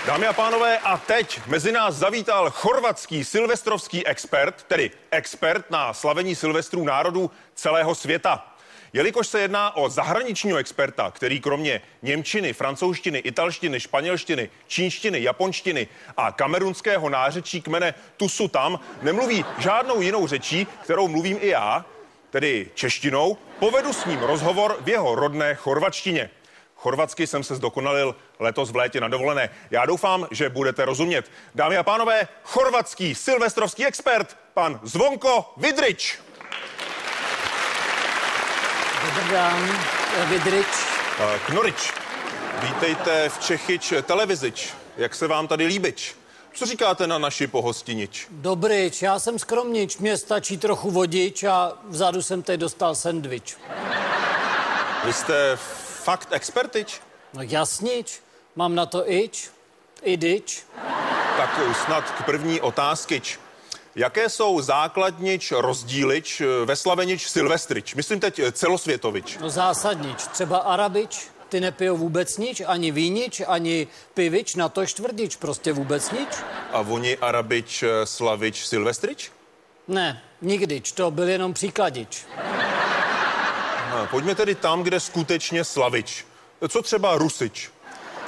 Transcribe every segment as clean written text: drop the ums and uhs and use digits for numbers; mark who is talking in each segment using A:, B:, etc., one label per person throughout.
A: Dámy a pánové, a teď mezi nás zavítal chorvatský silvestrovský expert, tedy expert na slavení silvestrů národů celého světa. Jelikož se jedná o zahraničního experta, který kromě němčiny, francouzštiny, italštiny, španělštiny, čínštiny, japonštiny a kamerunského nářečí kmene Tusu tam nemluví žádnou jinou řečí, kterou mluvím i já, tedy češtinou, povedu s ním rozhovor v jeho rodné chorvatštině. Chorvatsky jsem se zdokonalil letos v létě na dovolené. Já doufám, že budete rozumět. Dámy a pánové, chorvatský silvestrovský expert, pan Zvonko Vidrić.
B: Dobrý den, Vidrić.
A: Knorić, vítejte v Čechyč televizič. Jak se vám tady líbič? Co říkáte na naši pohostinič?
B: Dobryč, já jsem skromnič, mně stačí trochu vodič a vzadu jsem teď dostal sendvič.
A: Vy jste fakt expertič?
B: No jasnič, mám na to idič.
A: Tak snad k první otázkyč. Jaké jsou základnič, rozdílič, veslavenič, silvestrič? Myslím teď celosvětovič.
B: No zásadnič, třeba arabič, ty nepijou vůbec nič, ani vínič, ani pivič, na to čtvrdič, prostě vůbec nič.
A: A oni arabič, slavič, silvestrič?
B: Ne, nikdyč, to byl jenom příkladič.
A: Pojďme tedy tam, kde skutečně slavič. Co třeba rusič?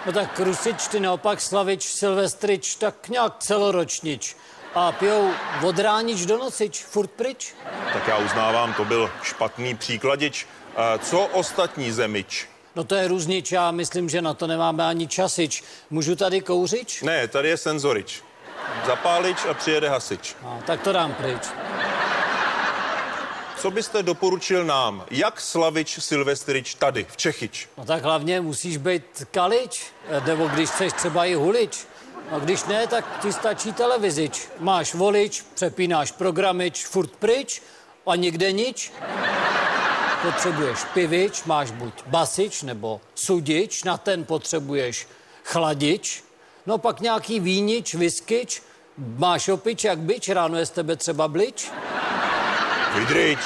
B: No tak rusič, ty naopak slavič, silvestrič, tak nějak celoročnič. A pijou od ránič do nocič, furt pryč.
A: Tak já uznávám, to byl špatný příkladič. Co ostatní zemič?
B: No to je různič, já myslím, že na to nemáme ani časič. Můžu tady kouřič?
A: Ne, tady je senzorič. Zapálič a přijede hasič.
B: No, tak to dám pryč.
A: Co byste doporučil nám? Jak slavič, silvestrič tady, v Čechyč?
B: No tak hlavně musíš být kalič, nebo když chceš třeba i hulič. A když ne, tak ti stačí televizič. Máš volič, přepínáš programič, furt pryč a nikde nič. Potřebuješ pivič, máš buď basič nebo sudič, na ten potřebuješ chladič. No pak nějaký vínič, whiskyč, máš opič jak bič, ráno je z tebe třeba blič.
A: Vidrič,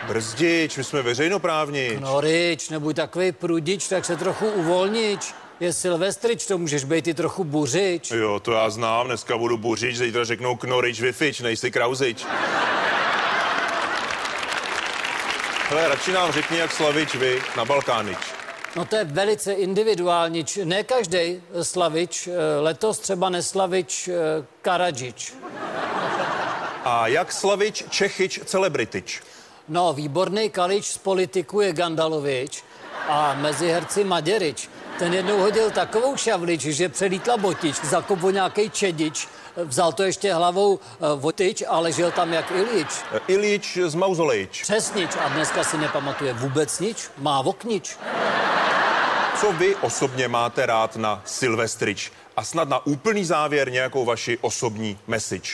A: brzdič, my jsme veřejnoprávnič.
B: No rič, nebuď takovej prudič, tak se trochu uvolnič. Je silvestrič, to můžeš být i trochu buřič.
A: Jo, to já znám, dneska budu buřič, zítra řeknou knorič, vifič, nejsi krauzič. Hele, radši nám řekni, jak slavič vy na Balkánič.
B: No to je velice individuálnič. Ne každej slavič, letos třeba neslavič Karadžič.
A: A jak slavič, Čechyč, celebritič?
B: No, výborný kalič z politiku je Gandalovič a mezi herci Maďarič. Ten jednou hodil takovou šavlič, že přelítla botič, zakopl nějakej čedič, vzal to ještě hlavou votič a ležel tam jak Ilič.
A: Ilič z Mauzolejč.
B: Přesnič a dneska si nepamatuje vůbec nič, má oknič.
A: Co vy osobně máte rád na silvestrič? A snad na úplný závěr nějakou vaši osobní message.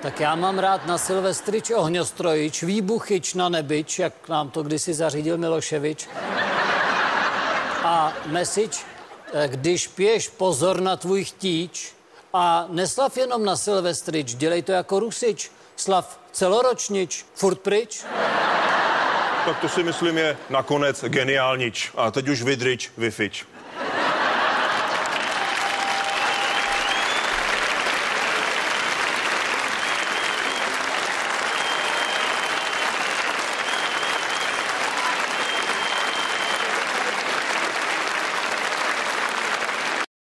B: Tak já mám rád na silvestrič ohňostrojič, výbuchyč na nebič, jak nám to kdysi zařídil Miloševič. A message, když piješ, pozor na tvůj chtíč a neslav jenom na silvestrič, dělej to jako rusič, slav celoročnič, furt pryč.
A: Tak to si myslím je nakonec geniálnič. A teď už Vidrič, vifič.